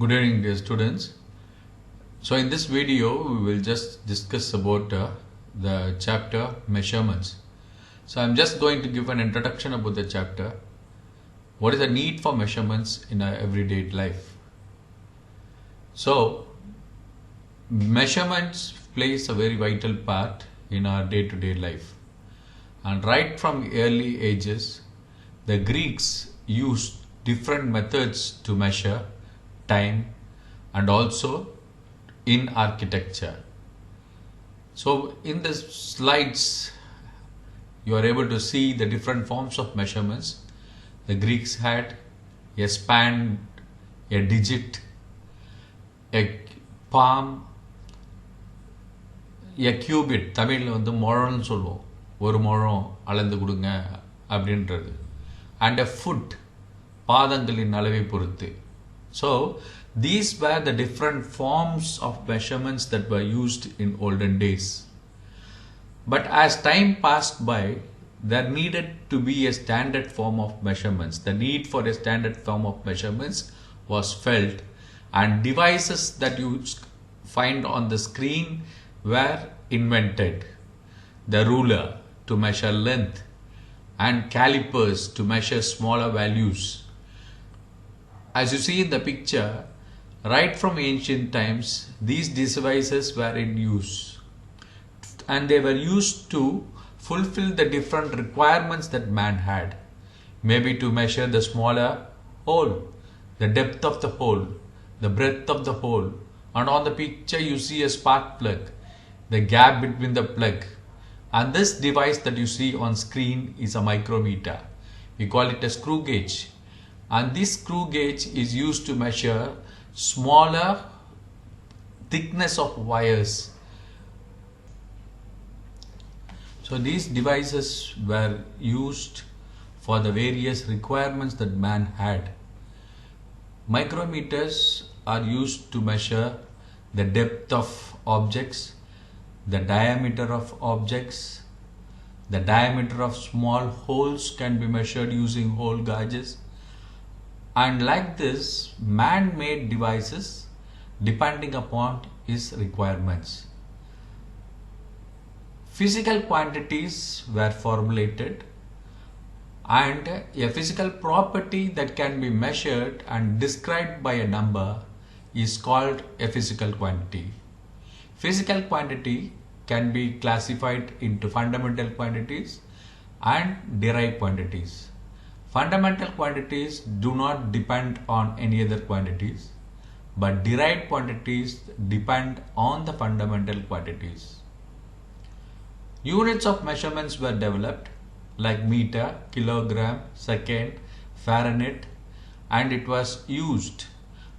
Good evening, dear students. So in this video we will just discuss about the chapter measurements. So I'm just going to give an introduction about the chapter. What is the need for measurements in our everyday life? So measurements plays a very vital part in our day-to-day life. And right from early ages, the Greeks used different methods to measure time and also in architecture. So in the slides you are able to see the different forms of measurements. The Greeks had a span, a digit, a palm, a cubit. தமிழில் வந்து முழம்னு சொல்லுவோம், ஒரு முழம் அளந்து கொடுங்க அப்படின்றது, and a foot, பாதங்களின் அளவை பொறுத்து. So these were the different forms of measurements that were used in olden days. But as time passed by, there needed to be a standard form of measurements. The need for a standard form of measurements was felt, and devices that you find on the screen were invented. The ruler to measure length and calipers to measure smaller values. As you see in the picture, right from ancient times, these devices were in use, and they were used to fulfill the different requirements that man had. Maybe to measure the smaller hole, the depth of the hole, the breadth of the hole, and on the picture you see a spark plug, the gap between the plug. And this device that you see on screen is a micrometer. We call it a screw gauge. And this screw gauge is used to measure smaller thickness of wires. So these devices were used for the various requirements that man had. Micrometers are used to measure the depth of objects, the diameter of objects. The diameter of small holes can be measured using hole gauges. And like this, man made devices depending upon his requirements. Physical quantities were formulated, and a physical property that can be measured and described by a number is called a physical quantity. Physical quantity can be classified into fundamental quantities and derived quantities. Fundamental quantities do not depend on any other quantities, but derived quantities depend on the fundamental quantities. Units of measurements were developed like meter, kilogram, second, Fahrenheit, and it was used.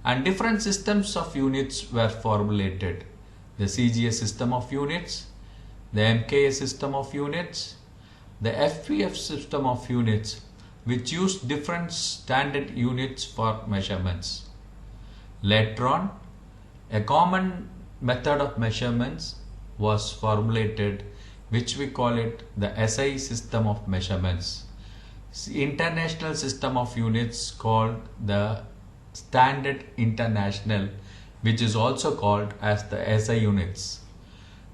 And different systems of units were formulated. The CGS system of units, the MKS system of units, the FPF system of units, which use different standard units for measurements. Later on, a common method of measurements was formulated, which we call it the SI system of measurements. International system of units called the Standard International, which is also called as the SI units.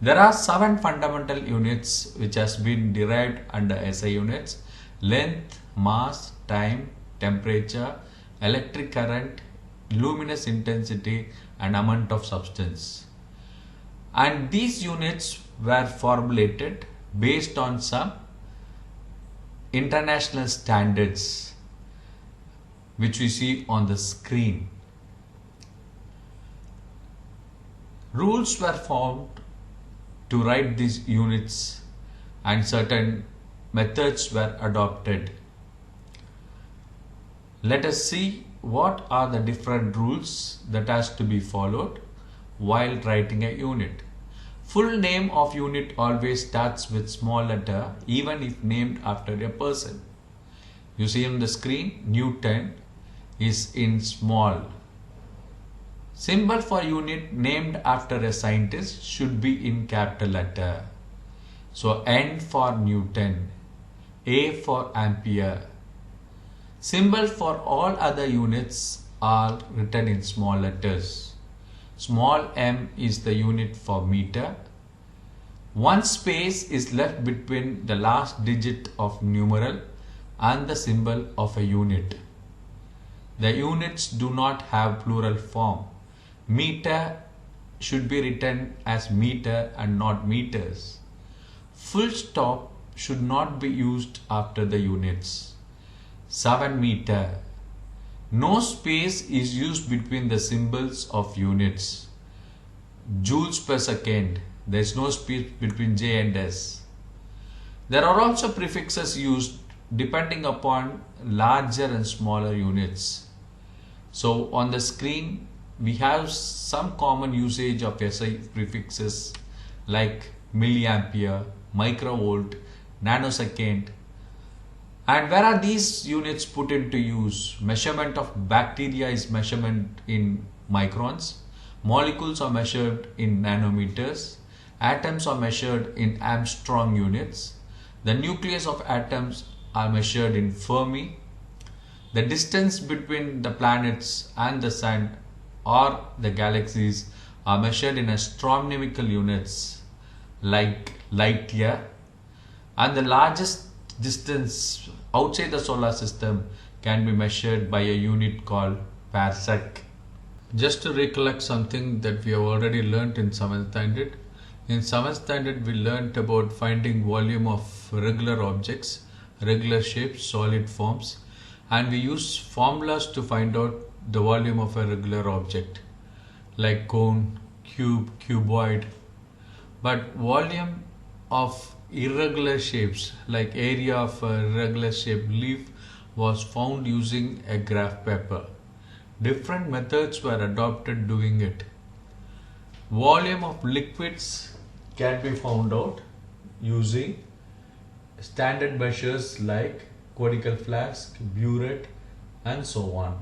There are 7 fundamental units which has been derived under SI units: length, mass, time, temperature, electric current, luminous intensity, and amount of substance. And these units were formulated based on some international standards which we see on the screen. Rules were formed to write these units, and certain methods were adopted. Let us see what are the different rules that has to be followed while writing a unit. Full name of unit always starts with small letter, even if named after a person. You see on the screen, Newton is in small. Symbol for unit named after a scientist should be in capital letter. So N for Newton, A for ampere. Symbols for all other units are written in small letters. Small m is the unit for meter. One space is left between the last digit of numeral and the symbol of a unit. The units do not have plural form. Meter should be written as meter and not meters. Full stop should not be used after the units. 7 meter. No space is used between the symbols of units. Joules per second. There is no space between J and S. There are also prefixes used depending upon larger and smaller units. So on the screen we have some common usage of SI prefixes like milliampere, microvolt, nanosecond. And where are these units put into use? Measurement of bacteria is measurement in microns. Molecules are measured in nanometers. Atoms are measured in Armstrong units. The nucleus of atoms are measured in Fermi. The distance between the planets and the sun or the galaxies are measured in astronomical units like light year. And the largest distance outside the solar system can be measured by a unit called parsec. Just to recollect something that we have already learnt in 7th standard. In 7th standard we learnt about finding volume of regular objects, regular shapes, solid forms, and we use formulas to find out the volume of a regular object like cone, cube, cuboid. But volume of irregular shapes like area of a irregular shaped leaf was found using a graph paper. Different methods were adopted doing it. Volume of liquids can be found out using standard measures like conical flask, burette, and so on.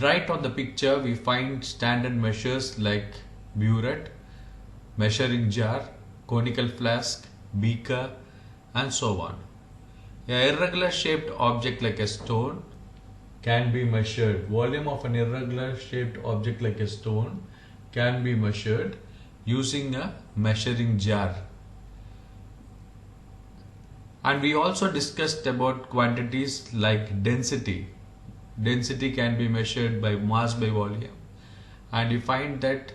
Right on the picture we find standard measures like burette, measuring jar, conical flask, beaker, and so on. An irregular shaped object like a stone can be measured. Volume of an irregular shaped object like a stone can be measured using a measuring jar. And we also discussed about quantities like density. Density can be measured by mass by volume. And you find that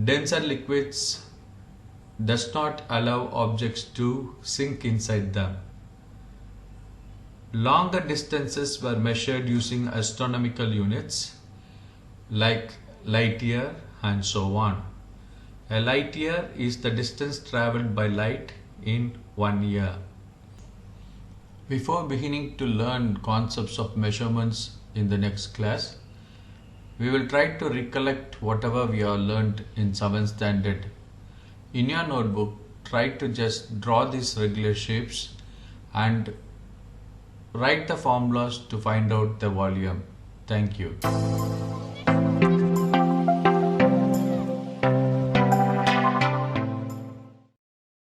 denser liquids does not allow objects to sink inside them. Longer distances were measured using astronomical units like light year and so on. A light year is the distance travelled by light in 1 year. Before beginning to learn concepts of measurements in the next class, we will try to recollect whatever we have learned in 7th standard. In your notebook, try to just draw these regular shapes and write the formulas to find out the volume. Thank you.